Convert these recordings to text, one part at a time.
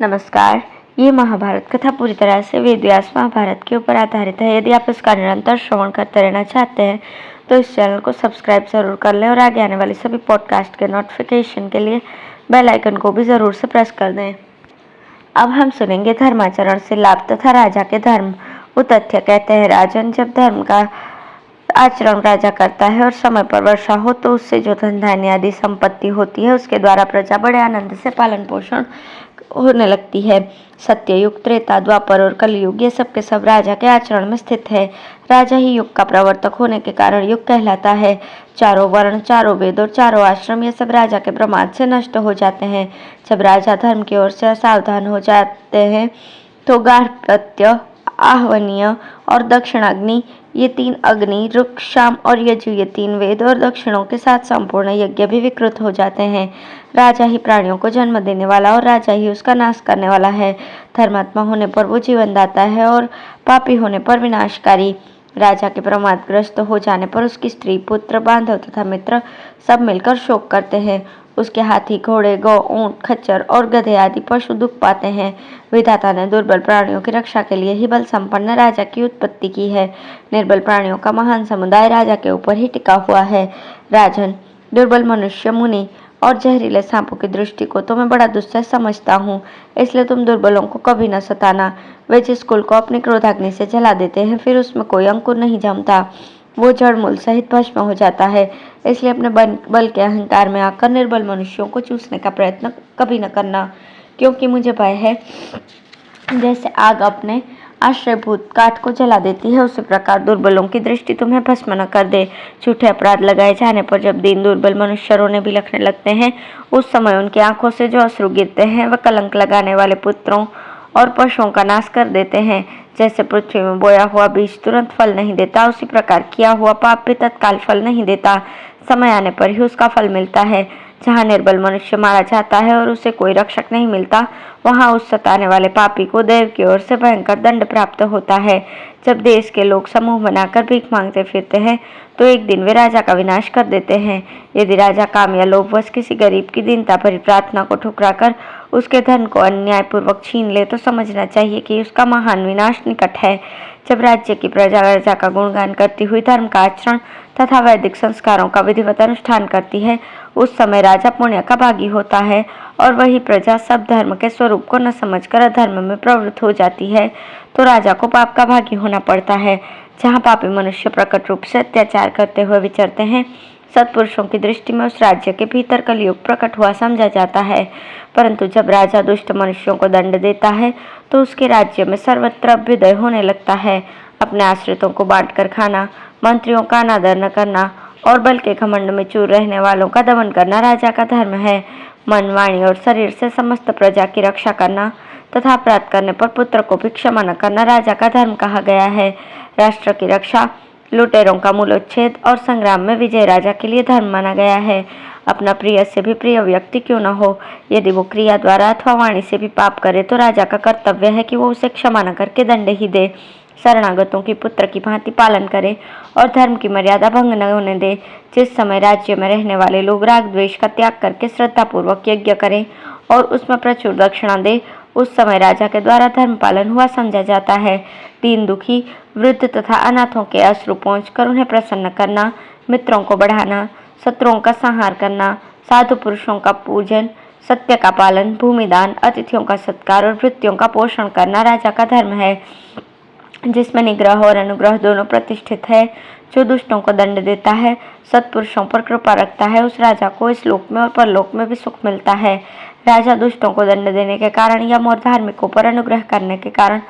नमस्कार। ये महाभारत कथा पूरी तरह से वेद व्यास महाभारत के ऊपर आधारित है। यदि आप इसका निरंतर श्रवण करते रहना चाहते हैं तो इस चैनल को सब्सक्राइब जरूर कर लें और आगे आने वाली सभी पॉडकास्ट के नोटिफिकेशन के लिए बेल आइकन को भी जरूर से प्रेस कर दें। अब हम सुनेंगे धर्माचरण से लाभ तथा राजा के धर्म। उतथ्य कहते हैं, राजन, जब धर्म का आचरण राजा करता है और समय पर वर्षा हो तो उससे जो धन धान्य आदि संपत्ति होती है उसके द्वारा प्रजा बड़े आनंद से पालन पोषण होने लगती है। सत्ययुग, त्रेता, द्वापर और कलयुग ये सब के सब राजा के आचरण में स्थित है। राजा ही युग का प्रवर्तक होने के कारण युग कहलाता है। चारों वर्ण, चारों वेद और चारों आश्रम ये सब राजा के प्रमाद से नष्ट हो जाते हैं। जब राजा धर्म की ओर से असावधान हो जाते हैं तो गार्हपत्य, आहवनीय और दक्षिणाग्नि ये तीन अग्नि, रुक, शाम और यजु ये तीन वेद और दक्षिणों के साथ संपूर्ण यज्ञ भी विकृत हो जाते हैं। राजा ही प्राणियों को जन्म देने वाला और राजा ही उसका नाश करने वाला है। धर्मात्मा होने पर वो जीवन दाता है और पापी होने पर विनाशकारी। राजा के प्रमादग्रस्त हो जाने पर उसकी स्त्री, पुत्र, बांधव तथा मित्र सब मिलकर शोक करते हैं। उसके हाथी, घोड़े, गौ, ऊंट, खच्चर और गधे आदि पशु दुख पाते हैं। विधाता ने दुर्बल प्राणियों की रक्षा के लिए ही बल संपन्न राजा की उत्पत्ति की है। निर्बल प्राणियों का महान समुदाय राजा के ऊपर ही टिका हुआ है। राजन, दुर्बल मनुष्य, मुनि और जहरीले सांपों की दृष्टि को तो मैं बड़ा दुस्सह समझता हूँ, इसलिए तुम दुर्बलों को कभी न सताना। वे जिस कुल को अपनी क्रोधाग्नि से जला देते हैं फिर उसमें कोई अंकुर नहीं जमता, वो जड़ मूल सहित भस्म हो जाता है। इसलिए अपने बल के अहंकार में आकर निर्बल मनुष्यों को चूसने का प्रयत्न कभी न करना, क्योंकि मुझे भय है जैसे आग अपने आश्रयभूत काठ को जला देती है उसी प्रकार दुर्बलों की दृष्टि तुम्हें भस्म न कर दे। झूठे अपराध लगाए जाने पर जब दीन दुर्बल मनुष्य रोने भी लगने लगते हैं उस समय उनकी आंखों से जो अश्रु गिरते हैं वह कलंक लगाने वाले पुत्रों और पशुओं का नाश कर देते हैं। जैसे पृथ्वी में बोया हुआ बीज तुरंत फल नहीं देता, उसी प्रकार किया हुआ पाप भी तत्काल फल नहीं देता, समय आने पर ही उसका फल मिलता है। जहाँ निर्बल मनुष्य मारा जाता है और उसे कोई रक्षक नहीं मिलता, वहाँ उस सताने वाले पापी को देव की ओर से भयंकर दंड प्राप्त होता है। जब देश के लोग समूह बनाकर भीख मांगते फिरते हैं तो एक दिन वे राजा का विनाश कर देते हैं। यदि राजा काम या लोभवश किसी गरीब की दीनता भरी प्रार्थना को ठुकराकर उसके धन को अन्यायपूर्वक छीन ले तो समझना चाहिए कि उसका महान विनाश निकट है। जब राज्य की प्रजा राजा का गुणगान करती हुई धर्म का आचरण तथा वैदिक संस्कारों का विधिवत अनुष्ठान करती है उस समय राजा पुण्य का भागी होता है और वही प्रजा सब धर्म के स्वरूप को न समझकर अधर्म में प्रवृत्त हो जाती है तो राजा को पाप का भागी होना पड़ता है। जहाँ पापी मनुष्य प्रकट रूप से अत्याचार करते हुए विचरते हैं सत्पुरुषों की दृष्टि में उस राज्य के भीतर कलयुग प्रकट हुआ समझा जाता है, परंतु जब राजा दुष्ट मनुष्यों को दंड देता है तो उसके राज्य में सर्वत्र अभ्युदय होने लगता है। अपने आश्रितों को बांटकर खाना, मंत्रियों का अनादर न करना और बल के घमंड में चूर रहने वालों का दमन करना राजा का धर्म है। मन, वाणी और शरीर से समस्त प्रजा की रक्षा करना तथा अपराध करने पर पुत्र को भी क्षमा न करना राजा का धर्म कहा गया है। राष्ट्र की रक्षा, लुटेरों का मूलोच्छेद और संग्राम में विजय राजा के लिए धर्म माना गया है। अपना प्रिय से भी प्रिय व्यक्ति क्यों न हो, यदि वो क्रिया द्वारा अथवा वाणी से भी पाप करे तो राजा का कर्तव्य है कि वो उसे क्षमा न करके दंड ही दे, शरणागतों की पुत्र की भांति पालन करे और धर्म की मर्यादा भंग न होने दे। जिस समय राज्य में रहने वाले लोग राग द्वेष का त्याग करके श्रद्धापूर्वक यज्ञ करें और उसमें प्रचुर दक्षिणा दे उस समय राजा के द्वारा धर्म पालन हुआ समझा जाता है। दीन, दुखी, वृद्ध तथा अनाथों के अश्रु पहुँचकर उन्हें प्रसन्न करना, मित्रों को बढ़ाना, शत्रुओं का संहार करना, साधु पुरुषों का पूजन, सत्य का पालन, भूमिदान, अतिथियों का सत्कार और वृत्तियों का पोषण करना राजा का धर्म है। जिसमें निग्रह और अनुग्रह दोनों प्रतिष्ठित है, जो दुष्टों को दंड देता है, सत्पुरुषों पर कृपा रखता है, उस राजा को इस लोक में और परलोक में भी सुख मिलता है। राजा दुष्टों को दंड देने के कारण यम और धार्मिकों पर अनुग्रह करने के कारण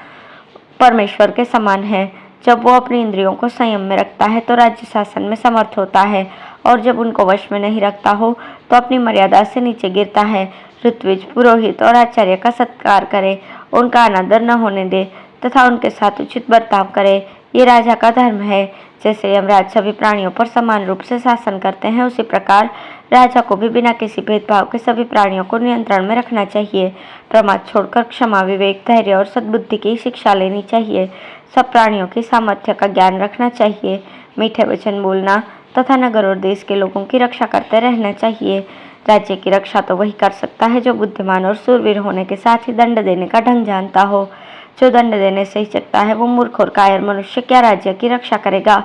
परमेश्वर के समान है। जब वो अपनी इंद्रियों को संयम में रखता है तो राज्य शासन में समर्थ होता है और जब उनको वश में नहीं रखता हो तो अपनी मर्यादा से नीचे गिरता है। ऋत्विज, पुरोहित और आचार्य का सत्कार करे, उनका अनादर न होने दे तथा उनके साथ उचित बर्ताव करे, ये राजा का धर्म है। जैसे यमराज सभी प्राणियों पर समान रूप से शासन करते हैं उसी प्रकार राजा को भी बिना किसी भेदभाव के सभी प्राणियों को नियंत्रण में रखना चाहिए। प्रमाद छोड़कर क्षमा, विवेक, धैर्य और सद्बुद्धि की शिक्षा लेनी चाहिए। सब प्राणियों की सामर्थ्य का ज्ञान रखना चाहिए। मीठे वचन बोलना तथा नगर और देश के लोगों की रक्षा करते रहना चाहिए। राज्य की रक्षा तो वही कर सकता है जो बुद्धिमान और सूरवीर होने के साथ ही दंड देने का ढंग जानता हो। जो दंड देने से हिचकता है वो मूर्ख और कायर मनुष्य क्या राज्य की रक्षा करेगा।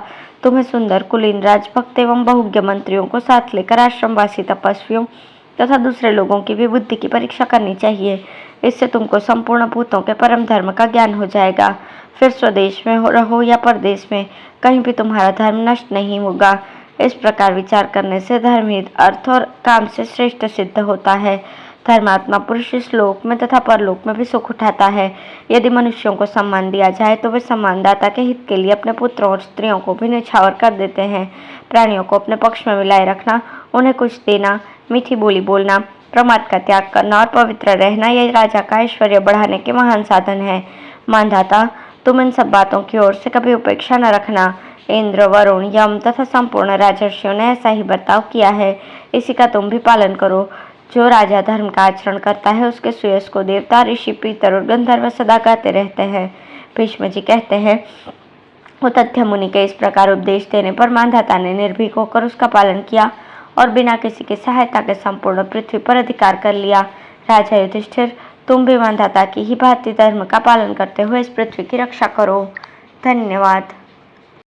तुम्हें सुंदर कुलीन राजभक्त एवं बहुज्ञ मंत्रियों को साथ लेकर आश्रमवासी तपस्वियों तथा दूसरे लोगों की भी बुद्धि की परीक्षा करनी चाहिए। इससे तुमको संपूर्ण भूतों के परम धर्म का ज्ञान हो जाएगा। फिर स्वदेश में रहो या परदेश में, कहीं भी तुम्हारा धर्म नष्ट नहीं होगा। इस प्रकार विचार करने से धर्म ही अर्थ और काम से श्रेष्ठ सिद्ध होता है। धर्मात्मा पुरुष इस लोक में तथा परलोक में भी सुख उठाता है। यदि मनुष्यों को सम्मान दिया जाए तो वे सम्मानदाता के हित के लिए अपने पुत्रों और स्त्रियों को भी न्यौछावर कर देते हैं। प्राणियों को अपने पक्ष में मिलाए रखना, उन्हें कुछ देना, मीठी बोली बोलना, प्रमाद का त्याग करना और पवित्र रहना, यह राजा का ऐश्वर्य बढ़ाने के महान साधन है। मानधाता, तुम इन सब बातों की ओर से कभी उपेक्षा न रखना। इंद्र, वरुण, यम तथा संपूर्ण राजर्षियों ने ऐसा ही बर्ताव किया है, इसी का तुम भी पालन करो। जो राजा धर्म का आचरण करता है उसके सुयश को देवता, ऋषि, पीतर और गंधर्व सदा गाते रहते हैं। भीष्म जी कहते हैं, उतथ्य मुनि के इस प्रकार उपदेश देने पर मानधाता ने निर्भीक होकर उसका पालन किया और बिना किसी की सहायता के संपूर्ण पृथ्वी पर अधिकार कर लिया। राजा युधिष्ठिर, तुम भी मानधाता की ही भांति धर्म का पालन करते हुए इस पृथ्वी की रक्षा करो। धन्यवाद।